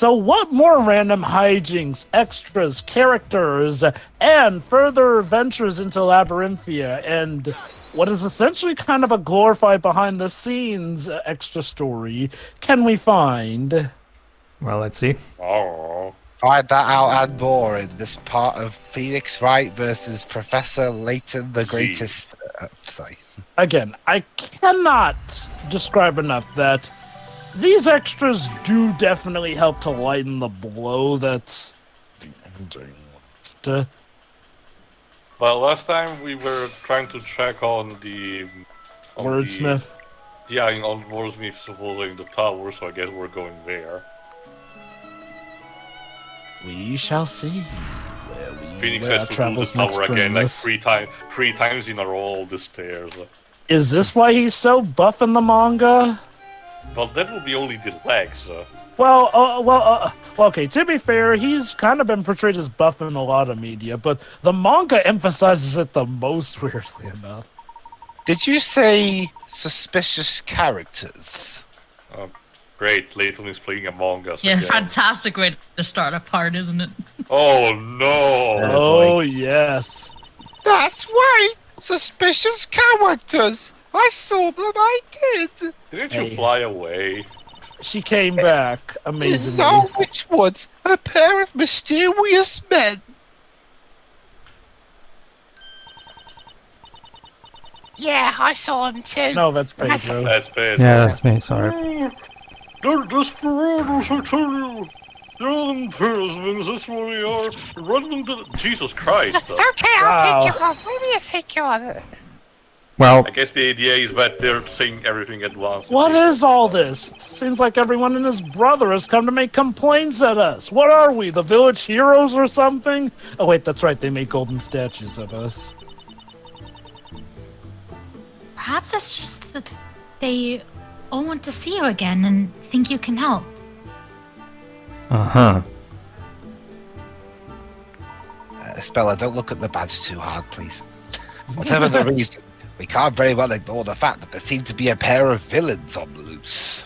So what more random hijinks, extras, characters, and further adventures into Labyrinthia, and what is essentially kind of a glorified behind-the-scenes extra story can we find? Well, let's see. Oh. Find that out and more in this part of Phoenix Wright versus Professor Layton, the greatest. Sorry. Again, I cannot describe enough that these extras do definitely help to lighten the blow that's the ending. Well, last time we were trying to check on the... Wordsmith. On Wordsmith supposedly the tower, so I guess we're going there. We shall see. Phoenix has to do the tower again, like three times in a row, the stairs. Is this why he's so buff in the manga? Well, that will be only the legs. Okay, to be fair, he's kind of been portrayed as buff in a lot of media, but the manga emphasizes it the most, weirdly enough. Did you say suspicious characters? Great, Layton is playing Among Us Yeah, again. fantastic way to start a part, isn't it? Oh no! Oh, yes. That's right! Suspicious characters! I saw them, I did! Didn't you fly away? She came back, amazingly. In Eldwitch Woods, a pair of mysterious men. Yeah, I saw them too. No, that's Pedro. That's bad. Yeah, that's me, sorry. They're desperados, I tell you! They're all imprisonments, that's where we are. Run them to the... Jesus Christ! Okay, I'll take you on. Maybe I'll take you on. Well, I guess the idea is that they're saying everything at once. What is all this? Seems like everyone and his brother has come to make complaints at us. What are we, the village heroes or something? Oh wait, that's right, they make golden statues of us. Perhaps it's just that they all want to see you again and think you can help. uh-huh. Speller, don't look at the badge too hard, please. Whatever the reason, we can't very well ignore the fact that there seem to be a pair of villains on the loose.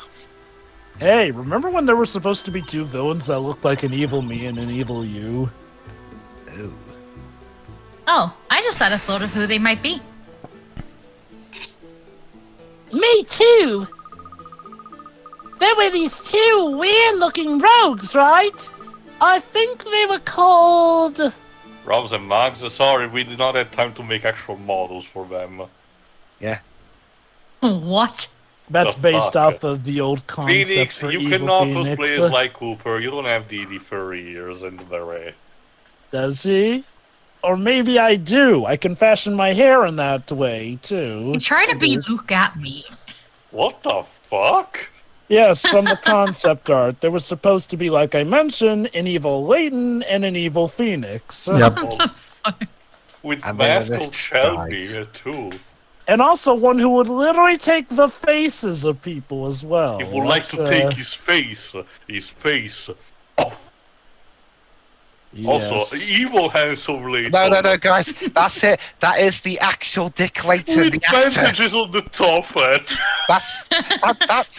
Hey, remember when there were supposed to be two villains that looked like an evil me and an evil you? Ooh. Oh, I just had a thought of who they might be. Me too! There were these two weird-looking rogues, right? I think they were called... Robs and Mags, sorry, we did not have time to make actual models for them. Yeah. What? That's The based fuck? off of the old concept Phoenix, for you evil cannot Phoenix. cosplay as like Cooper, you don't have the furry ears and the beret. Does he? Or maybe I do. I can fashion my hair in that way, too. You try to be Luke at me. What the fuck? Yes, from the concept art. There was supposed to be, like I mentioned, an evil Layton and an evil Phoenix. Yep. With I made a Maskell little Shelby, too. And also one who would literally take the faces of people as well. He would like to That's, take his face off. yes. Also, evil handsome Layton. No, guys, that's it. That is the actual Dick Layton, With the actor. bandages on the top hat. That's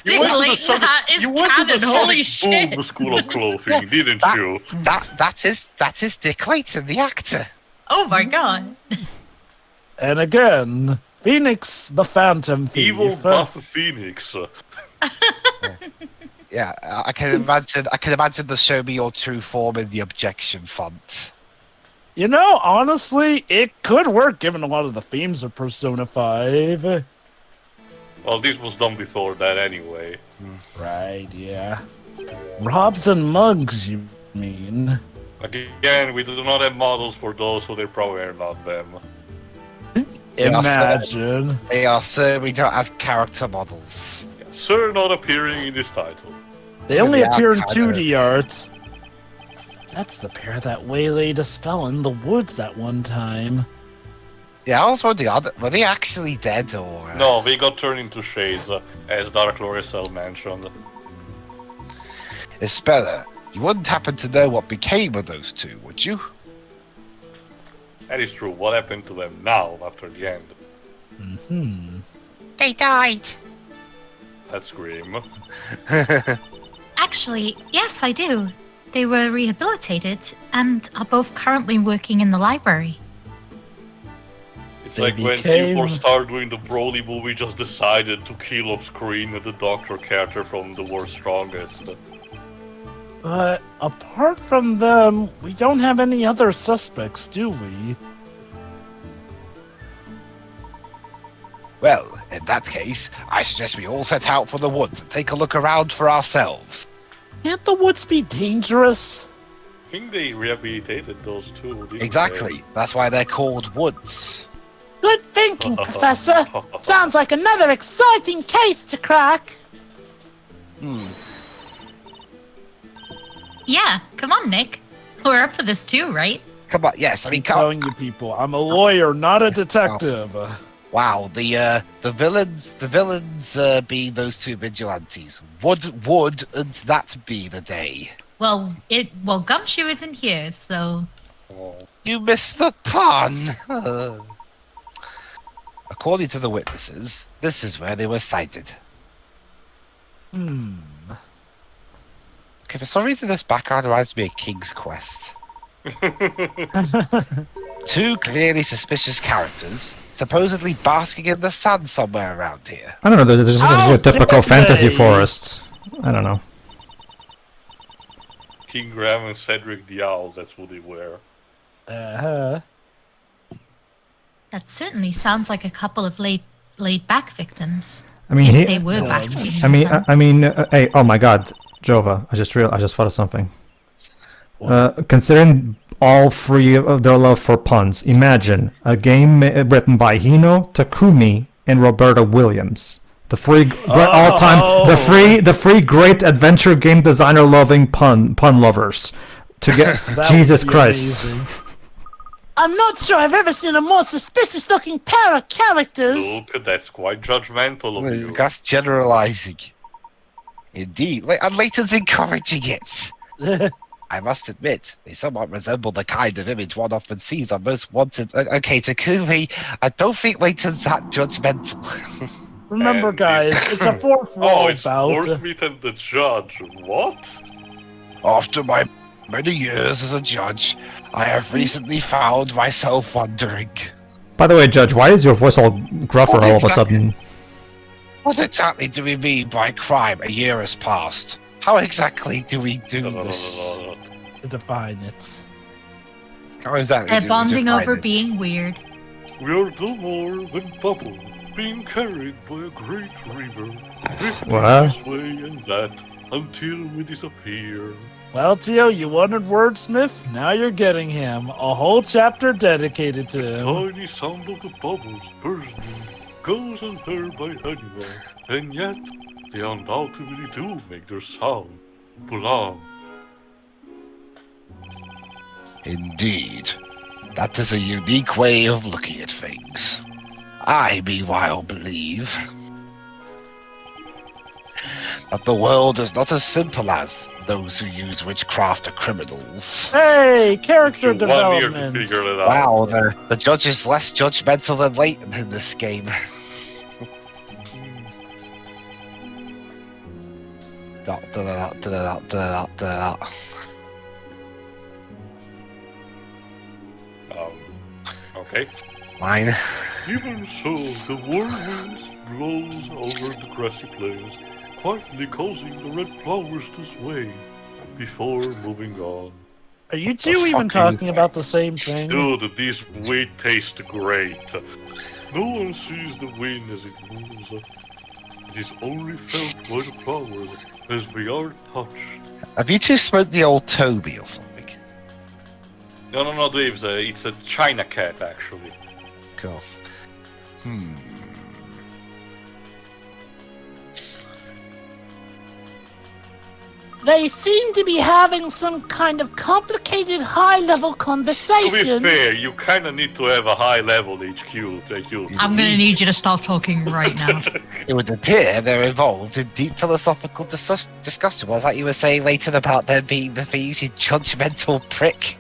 Dick Layton hat is You went to the canon, holy Sonic Boom shit. School of Clothing, didn't you? that is Dick Layton, the actor. Oh my god. And again, Phoenix the Phantom Thief. Evil buff Phoenix. Yeah, I can imagine the show me your true form in the objection font. You know, honestly, it could work given a lot of the themes of Persona 5. Well, this was done before that anyway. Right, yeah. Robs and mugs, you mean? Again, we do not have models for those, so they probably are not them. Imagine. They are sir, we don't have character models. Yeah, sir, not appearing in this title. They only Yeah, appear in kinda. 2D art. That's the pair that waylaid a spell in the woods that one time. Yeah, I was wondering, were they actually dead or? No, they got turned into shades, as Dark Lorisel mentioned. Espella, you wouldn't happen to know what became of those two, would you? That is true. What happened to them now, after the end? They died. That's grim. Actually, Actually, yes, I do. They were rehabilitated and are both currently working in the library. It's They like when became- Team 4 started doing the Broly movie, just decided to kill off screen the Doctor character from the World's Strongest. But apart from them, we don't have any other suspects, do we? Well, in that case, I suggest we all set out for the woods and take a look around for ourselves. Can't the woods be dangerous? I think they rehabilitated those two. didn't Exactly. That's why they're called woods. Good thinking, Professor. Sounds like another exciting case to crack. Yeah, come on, Nick. We're up for this too, right? Come on, yes, I mean, I'm come telling you people, I'm a lawyer, not a detective. Wow, the villains being those two vigilantes. Would that be the day? Well, Gumshoe isn't here, so You missed the pun. According to the witnesses, this is where they were sighted. Okay, for some reason this background reminds me of King's Quest. Two clearly suspicious characters, supposedly basking in the sun somewhere around here. I don't know. There's just How a typical dare fantasy they? forest. I don't know. King Graham and Cedric the Owl, that's what they were. Uh-huh. that certainly sounds like a couple of laid back victims. I mean, If they were basking in the sun. hey, oh my God, Jovah! I just thought of something. Considering all three of their love for puns, imagine a game written by Hino, Takumi, and Roberta Williams. The three all-time, the three great adventure game designer loving pun lovers. To get That Jesus would be Christ. amazing. I'm not sure I've ever seen a more suspicious-looking pair of characters. Look, that's quite judgmental of you. That's generalizing. Indeed, and Layton's encouraging it. I must admit, they somewhat resemble the kind of image one often sees on most wanted. Okay, Takumi, I don't think Layton's that judgmental. Remember, And guys, it's a fourth Oh, wall it's bout. Northmeat and the Judge. What? After my many years as a judge, I have recently found myself wondering, By the way, Judge, why is your voice all gruffer What all of a exactly- sudden? what exactly do we mean by crime? A year has passed. How exactly do we do this? Define it. How exactly They're do we bonding define over it? being weird. We are no more than bubble being carried by a great river, drifting What? this way and that until we disappear. Well, Tio, you wanted wordsmith? Now you're getting him. A whole chapter dedicated to him. Tiny sound of the bubbles bursting goes unheard by anyone, and yet they undoubtedly do make their sound belong. Indeed. That is a unique way of looking at things. I, meanwhile, believe that the world is not as simple as those who use witchcraft are criminals. Hey, character You want me to development. figure it out. Wow, the judge is less judgmental than Layton in this game. Okay. Mine. Even so, the whirlwinds blows over the grassy plains, quietly causing the red flowers to sway before moving on. Are you The two fuck are even you talking doing? about the same thing? Dude, these wheat taste great. No one sees the wind as it moves. It is only felt by the flowers as we are touched. Have you two smoked the old Toby or something? No, Dave, it's a China cat, actually. Cool. They seem to be having some kind of complicated high-level To conversation. be fair, you kind of need to have a high level HQ. I'm gonna need you to stop talking right now. It would appear they're involved in deep philosophical discussion. Was that you were saying later about them being the thieves, you judgmental prick?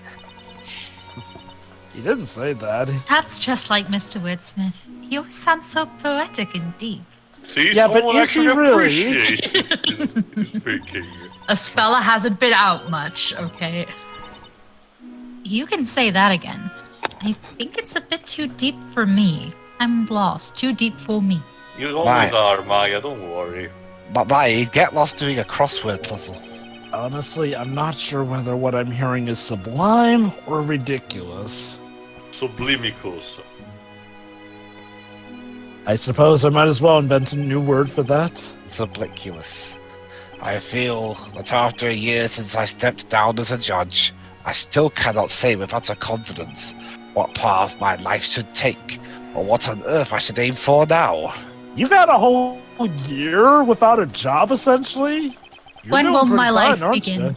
You didn't say that. That's just like Mr. Wordsmith. He always sounds so poetic and deep. See, Yeah, but someone is he actually really? appreciates his thinking. A speller hasn't been out much, okay? You can say that again. I think it's a bit too deep for me. I'm lost. Too deep for me. You always Right. are, Maya, don't worry. But Maya, get lost doing a crossword puzzle. Honestly, I'm not sure whether what I'm hearing is sublime or ridiculous. Sublimicus. I suppose I might as well invent a new word for that. Subliculous. I feel that after a year since I stepped down as a judge, I still cannot say with utter confidence what path my life should take, or what on earth I should aim for now. You've had a whole year without a job, essentially? You're When doing will pretty my fine, life aren't begin? you?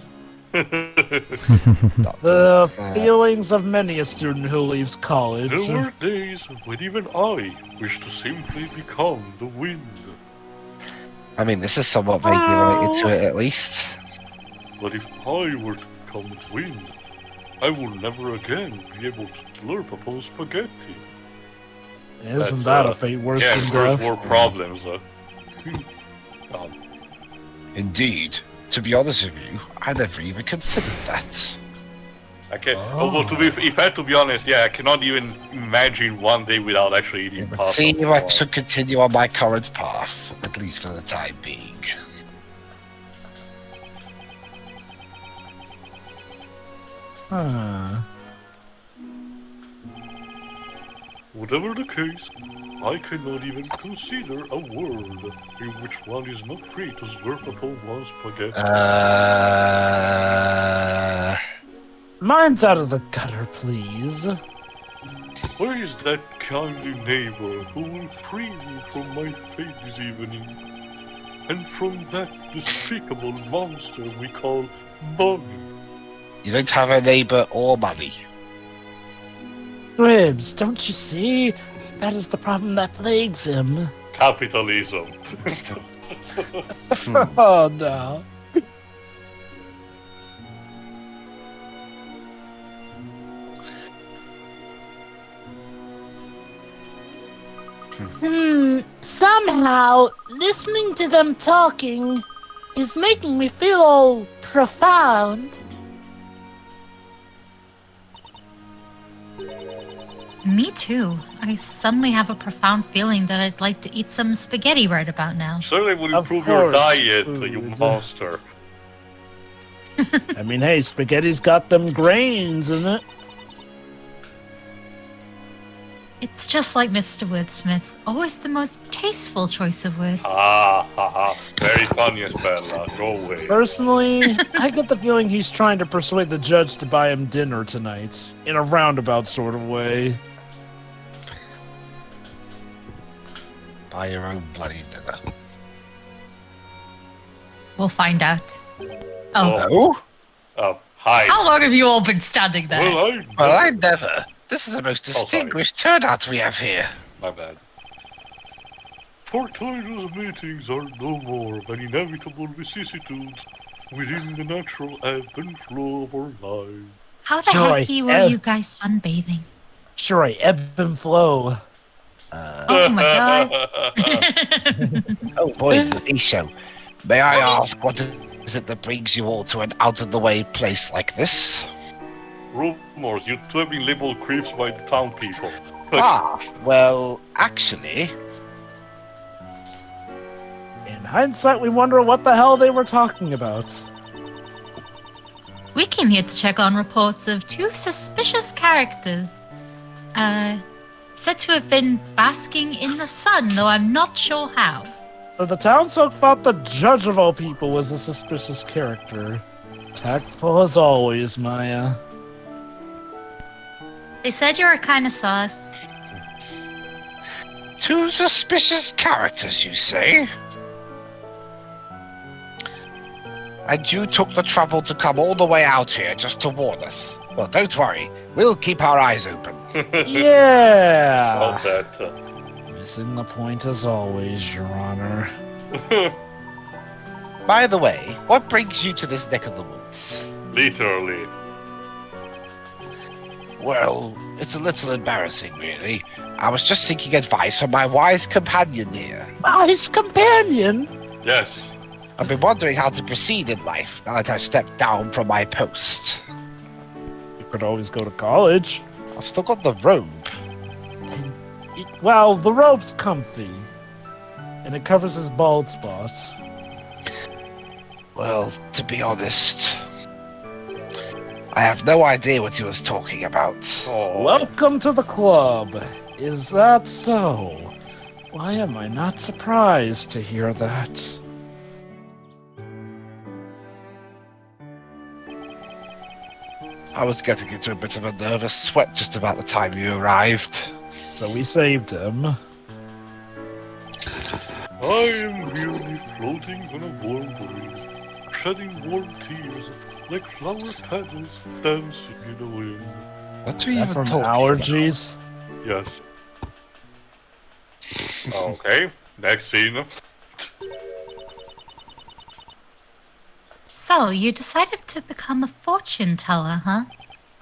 Not The good. feelings of many a student who leaves college. There were days when even I wished to simply become the wind. I mean, this is somewhat vaguely related to it, at least. But if I were to become the wind, I will never again be able to slurp upon spaghetti. Isn't That's, that a fate worse Yeah, than first death? world problems. Indeed. To be honest with you, I never even considered that. I can. Well, if I had to be honest, yeah, I cannot even imagine one day without actually eating It would pasta. seem I should continue on my current path, at least for the time being. Huh. Whatever the case, I cannot even consider a world in which one is not free to slurp upon one's spaghetti. Mine's out of the gutter, please. Where is that kindly neighbor who will free me from my fate this evening? And from that despicable monster we call money. You don't have a neighbor or money. Gribbs, don't you see? That is the problem that plagues him. Capitalism. Oh no. Somehow, listening to them talking is making me feel all profound. Me too. I suddenly have a profound feeling that I'd like to eat some spaghetti right about now. Certainly would Of improve your course, diet, food. you monster. I mean, hey, spaghetti's got them grains in it. It's just like Mr. Wordsmith. Always the most tasteful choice of words. Ha ha ha. Very funny, Bella. Go away. Personally, I get the feeling he's trying to persuade the judge to buy him dinner tonight, in a roundabout sort of way. Buy your own bloody dinner. We'll find out. Oh, No? Hi. how long have you all been standing there? Well, Well, I never. This is the most sorry. distinguished turnout we have here. My bad. For Titus meetings are no more than inevitable vicissitudes within the natural ebb and flow of our lives. How the Joy, heck were Ed. you guys sunbathing? Sure, I ebb and flow. Oh my god. Oh boy, the show. May I ask, what is it that brings you all to an out-of-the-way place like this? Rumors, you two have been labeled creeps by the town people. Well, actually, In hindsight, we wonder what the hell they were talking about. We came here to check on reports of two suspicious characters. Said to have been basking in the sun, though I'm not sure how. So the townsfolk thought the judge of all people was a suspicious character. Tactful as always, Maya. They said you were kind of sus. two suspicious characters, you say? And you took the trouble to come all the way out here just to warn us. Well, don't worry. We'll keep our eyes open. Yeah! About that. Missing the point as always, Your Honor. By the way, what brings you to this neck of the woods? Literally. Well, it's a little embarrassing, really. I was just seeking advice from my wise companion here. His companion? Yes. I've been wondering how to proceed in life now that I've stepped down from my post. You could always go to college. I've still got the robe. Well, the robe's comfy. And it covers his bald spot. Well, to be honest, I have no idea what he was talking about. Oh. Welcome to the club. Is that so? Why am I not surprised to hear that? I was getting into a bit of a nervous sweat just about the time you arrived. So we saved him. I am merely floating on a warm breeze, shedding warm tears like flower petals dancing in the wind. What Is are you that even from talking allergies? Yes. Okay, next scene. So, you decided to become a fortune teller, huh?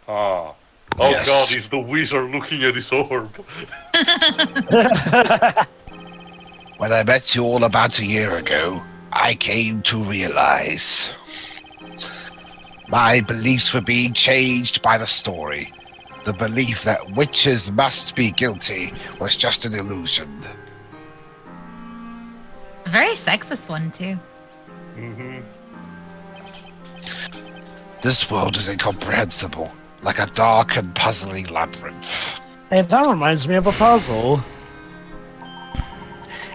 Ah. Oh Yes. god, it's the wizard looking at his orb. When I met you all about a year ago, I came to realize my beliefs were being changed by the story. The belief that witches must be guilty was just an illusion. A very sexist one, too. Mm-hmm. This world is incomprehensible, like a dark and puzzling labyrinth. Hey, that reminds me of a puzzle.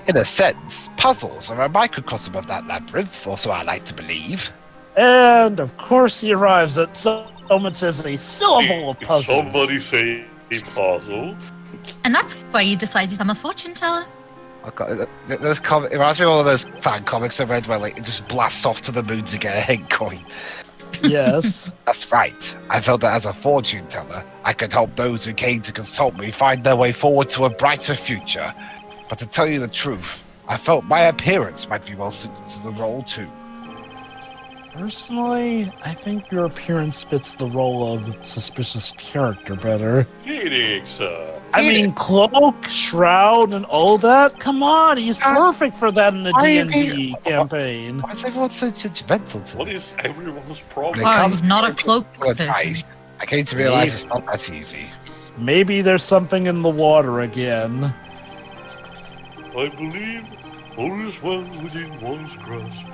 In a sense, puzzles are a microcosm of that labyrinth, or so I like to believe. And of course he arrives at so much as a syllable of puzzles. Somebody say a puzzle. And that's why you decided to become a fortune teller. It reminds me of all of those fan comics I read where like, it just blasts off to the moon to get a head coin. Yes. That's right. I felt that as a fortune teller, I could help those who came to consult me find their way forward to a brighter future. But to tell you the truth, I felt my appearance might be well suited to the role too. Personally, I think your appearance fits the role of suspicious character better. Phoenix, I mean, cloak, shroud, and all that? Come on, he's perfect for that in the Why are D&D campaign. Why is everyone so judgmental to what me? is everyone's When problem? it Wow, comes he's not to a cloak advice, person. I came to realize it's not that easy. Maybe there's something in the water again. I believe all is well within one's grasp.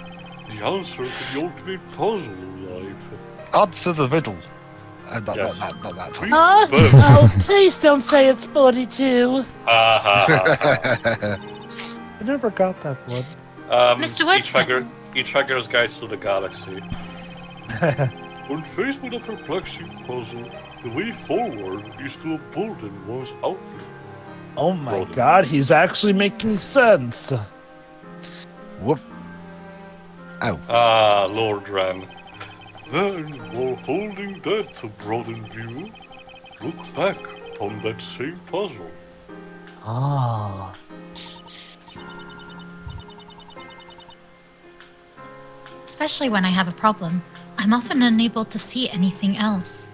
The answer to the ultimate puzzle in life. Answer the riddle. Not Yes. that puzzle. Huh? But- Oh, please don't say it's 42. Ha ha ha. I never got that one. Mr. Woods? Hitchhiker's Guide to the Galaxy. When faced with a perplexing puzzle, the way forward is to broaden one's outlook. Oh my Broaden. god, he's actually making sense. Whoop. Oh. Ah, Lord Ran. Then, while holding that to broaden view, look back on that same puzzle. Ah. Especially when I have a problem, I'm often unable to see anything else.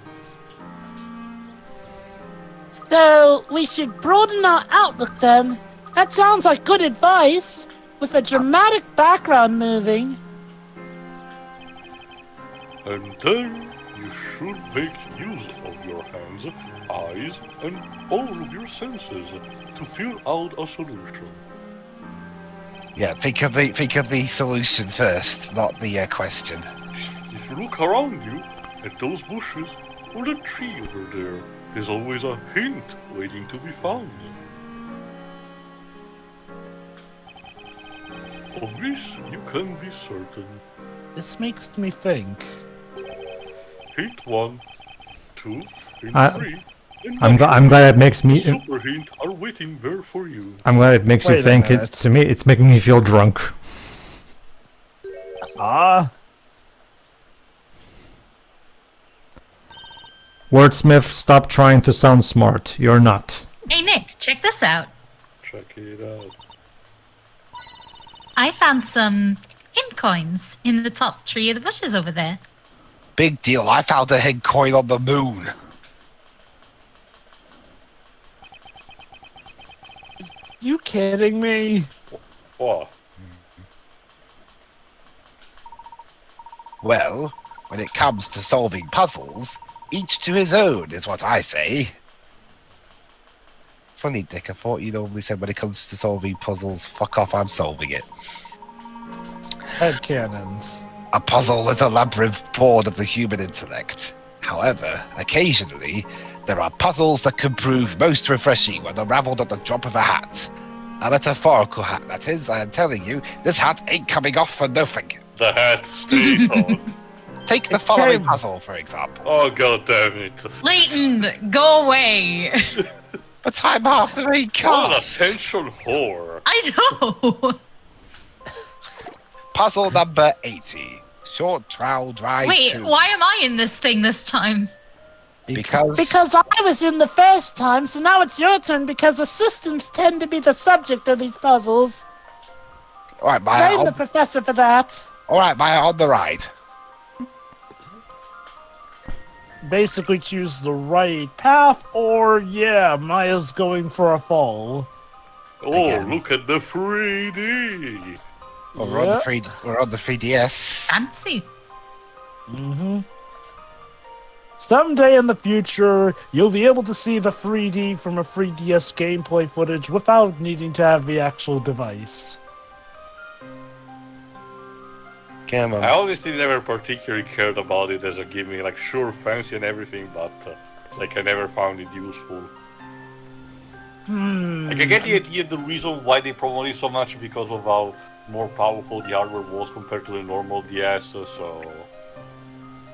So, we should broaden our outlook then. That sounds like good advice. With a dramatic background moving. And then, you should make use of your hands, eyes, and all of your senses to feel out a solution. Yeah, think of the solution first, not the question. If you look around you, at those bushes, or the tree over there, there's always a hint waiting to be found. Of this, you can be certain. This makes me think. Hint 1, 2, hint I- 3, and I'm glad it makes me. super hint are waiting there for you. I'm glad it makes you Wait a think. minute. To me, it's making me feel drunk. Ah. Wordsmith, stop trying to sound smart. You're not. Hey Nick, check this out. Check it out. I found some hint coins in the top tree of the bushes over there. Big deal, I found a head coin on the moon. You kidding me? What? Well, when it comes to solving puzzles, each to his own is what I say. Funny, Dick. I thought you normally said when it comes to solving puzzles, fuck off, I'm solving it. Headcanons. A puzzle is a labyrinth born of the human intellect. However, occasionally, there are puzzles that can prove most refreshing when unraveled at the drop of a hat. A metaphorical hat, that is. I am telling you, this hat ain't coming off for nothing. The hat stays on. Take the following puzzle, for example. Oh, god damn it. Layton, go away. But I'm half the main What an cast. essential whore. I know. Puzzle number 80. Short trowel drive Wait, 2. why am I in this thing this time? Because I was in the first time, so now it's your turn because assistants tend to be the subject of these puzzles. Alright, Maya, Blame the professor for that. on the ride. Basically choose the right path, or yeah, Maya's going for a fall. Oh, Again. look at the 3D. Well, we're on the 3DS. Fancy. Mm-hmm. Someday in the future, you'll be able to see the 3D from a 3DS gameplay footage without needing to have the actual device. Come on. I honestly never particularly cared about it as a gimmick, like sure, fancy and everything, but like I never found it useful. Like I get the idea, the reason why they promote it so much because of how more powerful the hardware was compared to the normal DS, so...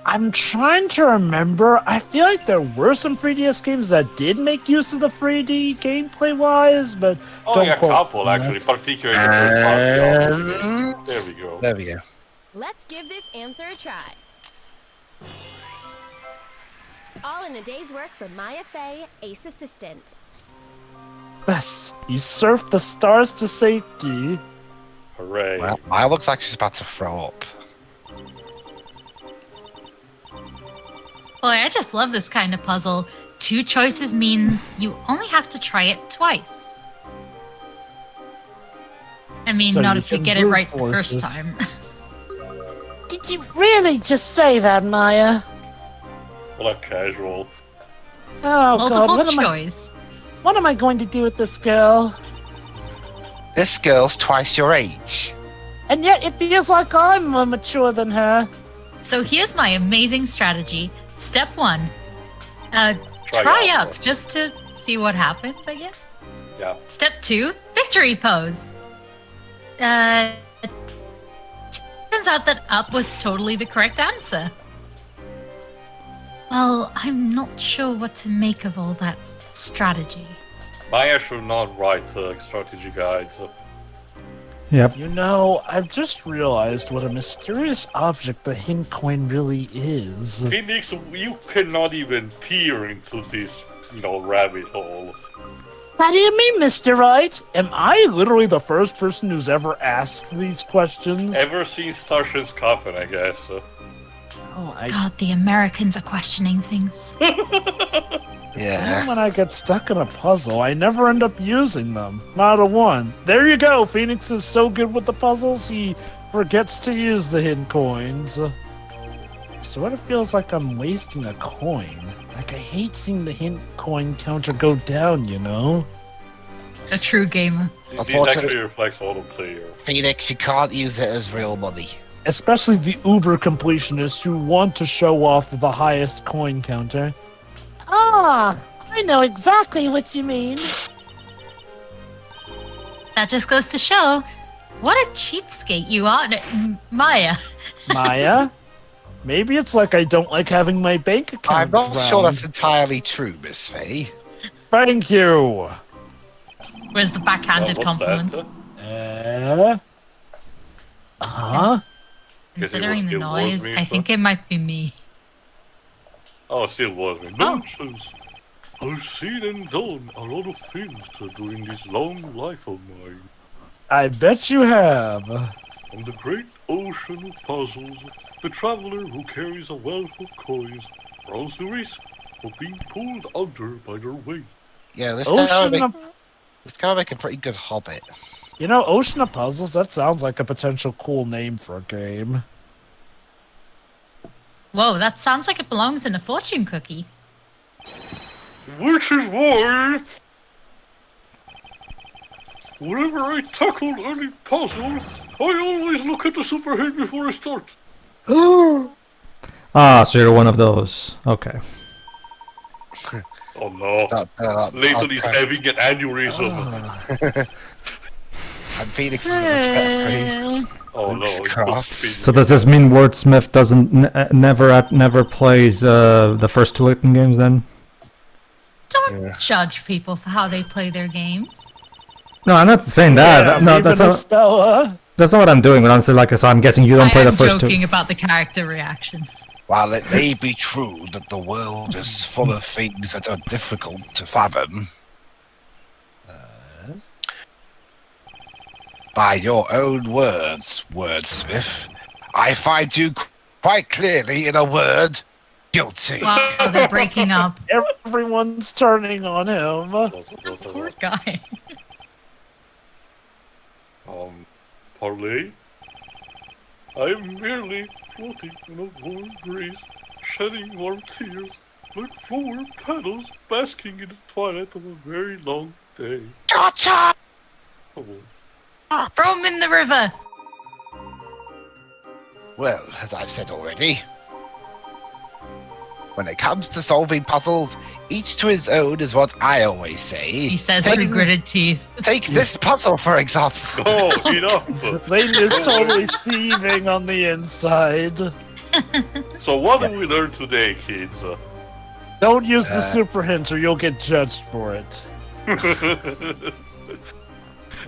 I'm trying to remember. I feel like there were some 3DS games that did make use of the 3D gameplay-wise, but Oh don't yeah, a quote couple me on actually, that. particularly the first party. There we go. There we go. Let's give this answer a try. All in a day's work for Maya Fey, Ace Assistant. Yes, you surfed the stars to safety. Hooray. Well, Maya looks like she's about to throw up. Boy, I just love this kind of puzzle. 2 choices means you only have to try it twice. I mean, So not you if you can get it brute right the force first it. time. Did you really just say that, Maya? What a casual. Oh, Multiple God. What am I going to do with this girl? This girl's twice your age. And yet it feels like I'm more mature than her. So here's my amazing strategy. Step 1. Try up. up just to see what happens, I guess. Yeah. Step 2, victory pose. Turns out that up was totally the correct answer. Well, I'm not sure what to make of all that strategy. Maya should not write strategy guides. Yep. You know, I've just realized what a mysterious object the hint coin really is. Phoenix, you cannot even peer into this, rabbit hole. How do you mean, Mr. Wright? Am I literally the first person who's ever asked these questions? Ever since Starshin's coffin, I guess. Oh, God, the Americans are questioning things. Yeah. when I get stuck in a puzzle, I never end up using them. Not a one. There you go. Phoenix is so good with the puzzles, he forgets to use the hidden coins. Sort of feels like I'm wasting a coin. Like I hate seeing the hint coin counter go down, you know? A true gamer. This Unfortunately- actually reflects auto player. Phoenix, you can't use it as real money. Especially the uber completionists who want to show off the highest coin counter. Ah, I know exactly what you mean. That just goes to show what a cheapskate you are, Maya. Maya? Maybe it's like I don't like having my bank account I'm not sure round. that's entirely true, Miss Faye. Thank you. Where's the backhanded What's compliment? that? Huh? Yes. Considering the still was noise, me, I think it might be me. Oh, still was me. Nonsense! I've seen and done a lot of things during this long life of mine. I bet you have. On the great ocean of puzzles, the traveler who carries a wealth of coins runs the risk of being pulled under by their weight. Yeah, this guy Ocean make... of... It's gonna make a pretty good hobbit. You know, Ocean of Puzzles, that sounds like a potential cool name for a game. Whoa, that sounds like it belongs in a fortune cookie. Which is why, whenever I tackle any puzzle, I always look at the super hint before I start. Ah, so you're one of those. Okay. Oh no. Layton is having an aneurysm. And Phoenix is a much better free. Oh no. it crossed. must be- So does this mean Wordsmith doesn't never plays the first 2 Layton games then? Don't judge people for how they play their games. No, I'm not saying that. Yeah, no, even Estella. that's not what I'm doing. But I'm saying so I'm guessing you don't play I the am first 2. joking about the character reactions. While it may be true that the world is full of things that are difficult to fathom, by your own words, Wordsmith, I find you quite clearly in a word, guilty. Wow, they're breaking up. Everyone's turning on him. Poor guy. Parlay? I'm merely floating in a warm breeze, shedding warm tears, like flower petals basking in the twilight of a very long day. Gotcha! Oh, Throw him in the river. Well, as I've said already, when it comes to solving puzzles, each to his own is what I always say. He says through gritted teeth. Take this puzzle, for example. oh enough! Layton is totally seething on the inside. So what do we learn today, kids? Don't use the super hint or you'll get judged for it.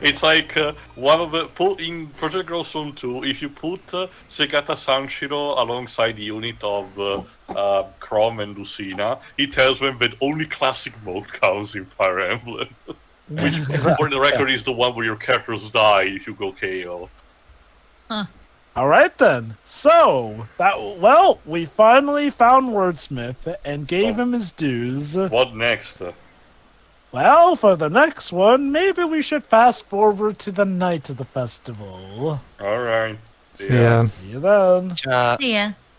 It's like one of the put in Project Girl Zone 2. If you put Segata Sanshiro alongside the unit of Crom and Lucina, he tells them that only classic mode counts in Fire Emblem, which, for the record, is the one where your characters die if you go KO. All right then. So we finally found Wordsmith and gave him his dues. What next? Well, for the next one, maybe we should fast forward to the night of the festival. All right. Yeah. See you then. Yeah.